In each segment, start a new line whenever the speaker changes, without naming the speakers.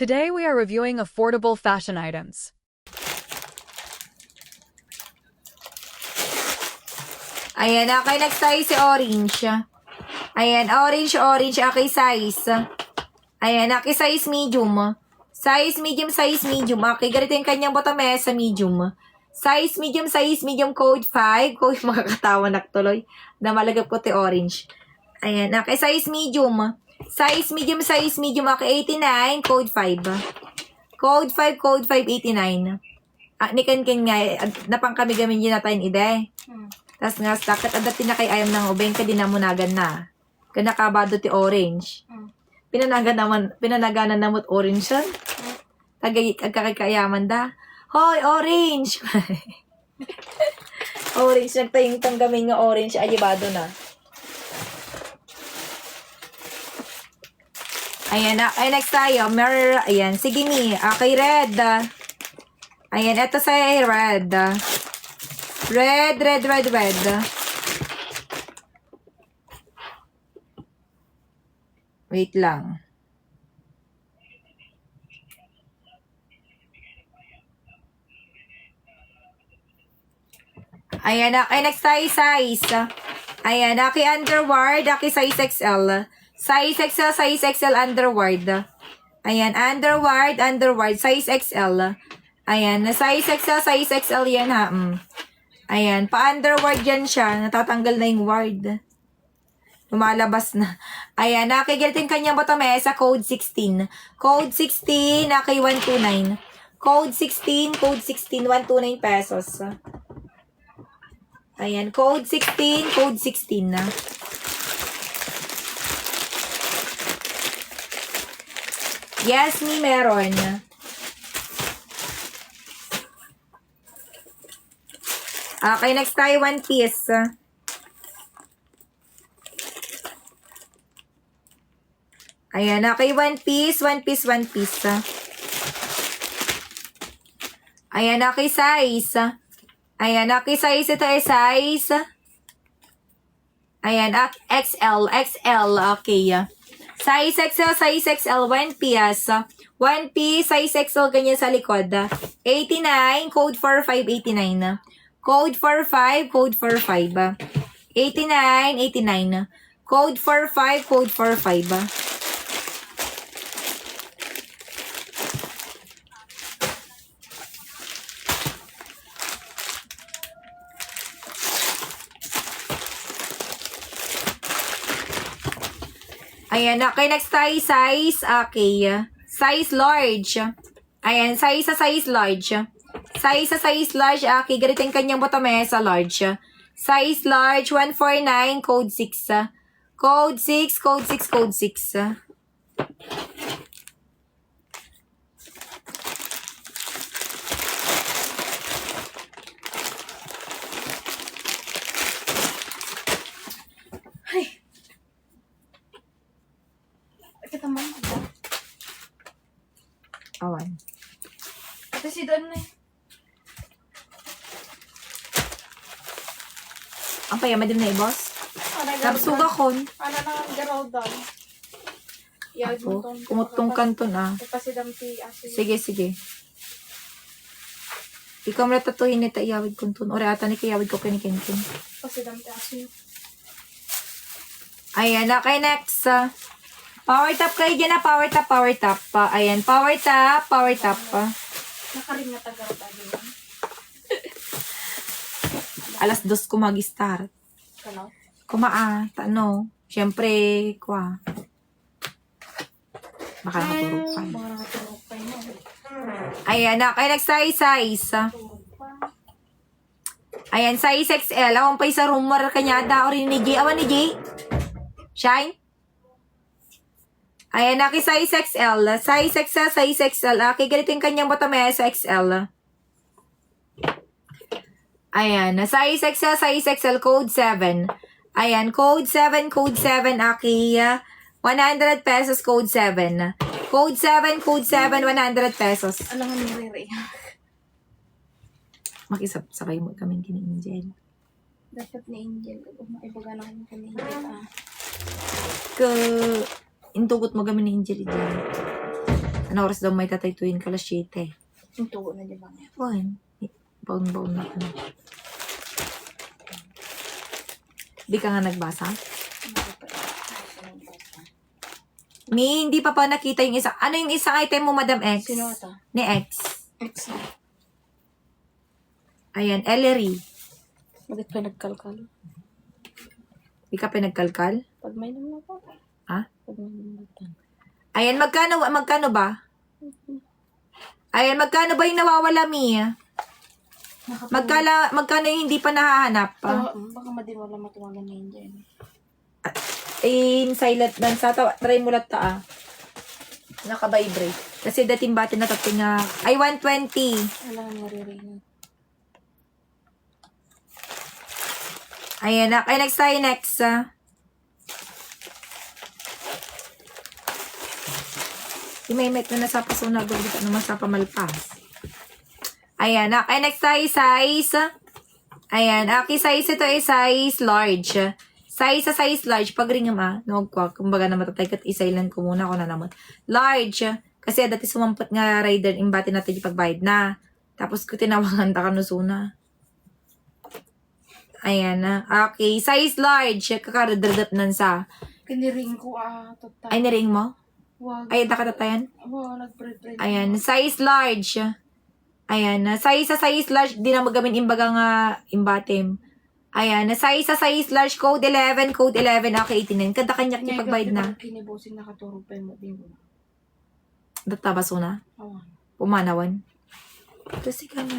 Today we are reviewing affordable fashion items.
Ayan, okay, next tayo si orange. Ayan, orange, okay, size. Ayan, okay, size medium. Size medium. Okay, ganito yung kanyang bottom sa medium. Size medium, code 5. Code, makakatawa na tuloy. Na malagap ko ti orange. Ayan, okay, size medium. Size medium, okay, 89, code 5. Code 5, 89. Nikan nga, napang kami gamin yun natin ide. Tas nga, stakat adatin na kay ayam ng ubeng ka dinamunagan na. Kanakabado ti orange. Pinanaganan namot orange yan. Agkakayaman da. Hoy, orange! Orange, nagtayong tanggamin nga orange, ayibado na. Ayan, ay next tayo. Ayan, sige ni. Okay, red. Ayan, eto sa red. Red. Wait lang. Ayan, okay, next tayo size. Ayan, okay, underward, okay, size XL. Size XL, underward. Ayan, underward, size XL. Ayan, size XL yan ha. Ayan, pa-underward yan siya. Natatanggal na yung ward. Lumalabas na. Ayan, nakigilit yung kanyang bottom sa code 16. Code 16, naki 129. Code 16, 129 pesos. Ayan, code 16 na. Yes, ni meron. Okay, next tayo, one piece. Ayan, okay, one piece. Ayan, okay, size. Ayan, okay, size. Ito ay size. Ayan, XL, okay. Size XL, one piece. One piece, size XL, ganyan sa likod. 89, code 4589. Code 45, 89. Code 45. Ayan, okay, next tayo, size, okay. Size large. Ayan, size large. Size large, okay, ganito yung kanyang bottom sa large. Size large, 149, code 6. Code 6. Ay.
Kita man.
Awan.
Ito si Don na eh.
Ang payaman din na boss. Napsuga kon.
Ano na ang garaw doon? Yawid mo ton.
Kumutong kanton ah.
Ito pa si Dampi.
Sige. Ikaw mo natatuhin nita iyawid kunton. Ora ata ni kayawid ko kinikinkin.
Ito pa si Dampi asin.
Ayan, okay, next. Power top kayo dyan na. Power top. Ayan, power top.
Nakaring na tagaraw tayo yan.
Alas 2 ko mag-start.
Kalaw?
Tano. Siyempre, kwa. Baka nakatulog pa.
Mga nakatulog pa yun.
Ayan, okay, next size. Ayan, size XL. Awan pa isa rumor kanyada. O rin ni J. Awan ni J. Shine. Ayan, okay, size XL. Size XL. Okay, ganito yung kanyang bottom sa XL. Ayan, size XL, code 7. Ayan, code 7, okay. 100 pesos, code 7. Code 7, 100 pesos.
Alam nga ni Riri.
Makisabay mo kami kini Angel.
Dapat ni Angel. Ibaga na kami kami Angel
Intugot mo kami ni Angel dyan. Ano oras daw may tataytuin ka? Alas 7.
Yung tugo na, di ba?
Fine. Baon-baon na ano. Di ka nga nagbasa? Mi, hindi pa nakita yung isa. Ano yung isang item mo, Madam X?
Sino ata?
Ni X.
X na.
Ayan, Ellery.
Bakit pa nagkalkal?
Di ka pinagkalkal?
Pag may naman ako.
Ha?
Pag may naman ako.
Ayan, magkano ba? Ayan, magkano ba yung nawawala, Mi? Magkano yung hindi pa nahahanap?
Baka madiwala matuwagan na yun dyan.
In silent dan sa try mo lang ta naka-vibrate. Kasi dating bati na tapos nga ay 120.
Wala nga naririnig.
Ayan na. Ay, next tayo, next. May met na nasa paso na gawin naman sa pamalpas. Ayan na. Ay, next tayo, size. Ayan. Aki size ito ay size large. Size large. Pag ring no, kumbaga na matatay kat isailan ko muna ako na naman. Large. Kasi dati sumampot nga rider, imbati natin yung pagbayad na. Tapos ko tinawagan ta kanusuna. Ayan na. Okay. Size large. Kakaradradap nan sa.
Kiniring ko total.
Ay, naring mo?
Wag.
Ay, nakatatayan?
Wow, nagpre-pre.
Ayan. Size large. Ayan. Size large. Di na magamin imbaga nga imbatim. Ayan. Size large. Code 11. Code 11. Okay, 89. Kada kanyak niya pagbayad na.
Kinibosing nakaturo pa yung din ko.
Databaso na.
Awan.
Pumanawan. Kasi ka na.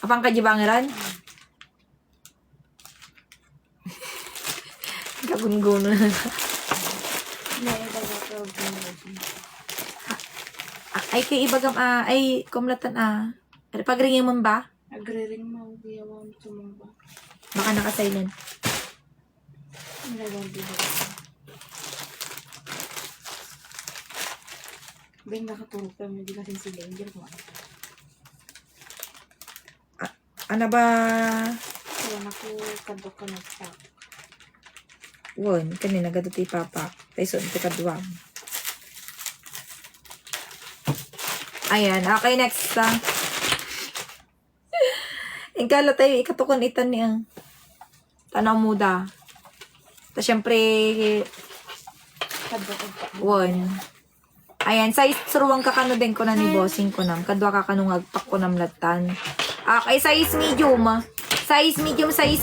Apang kajibangiran? Kagunguno na.
May iba ba pero kinibosing.
Ay, kay ibagam, ay, kumlatan, pagringin mo ba?
Agre-ring mo. Di awan sumamba.
Baka naka-silent.
Nalawang di ba? Bing nakaturo pa yung hindi kasi sila. Hindi ko
Ano ba?
Ayan ako kadok ka nagtak.
Won, kanina gadot ipapa. Peso ito kaduwang. Ayan, okay, next. Ingkala tayo, ikatukon itan niya. Tanaw muda. Tapos, syempre,
Kadok ka.
won. Ayan, size suruang kakano din ko na ni bossing ko nam. Kadwa kakanong agpak ko nam latan. Okay, size medium. Size medium, size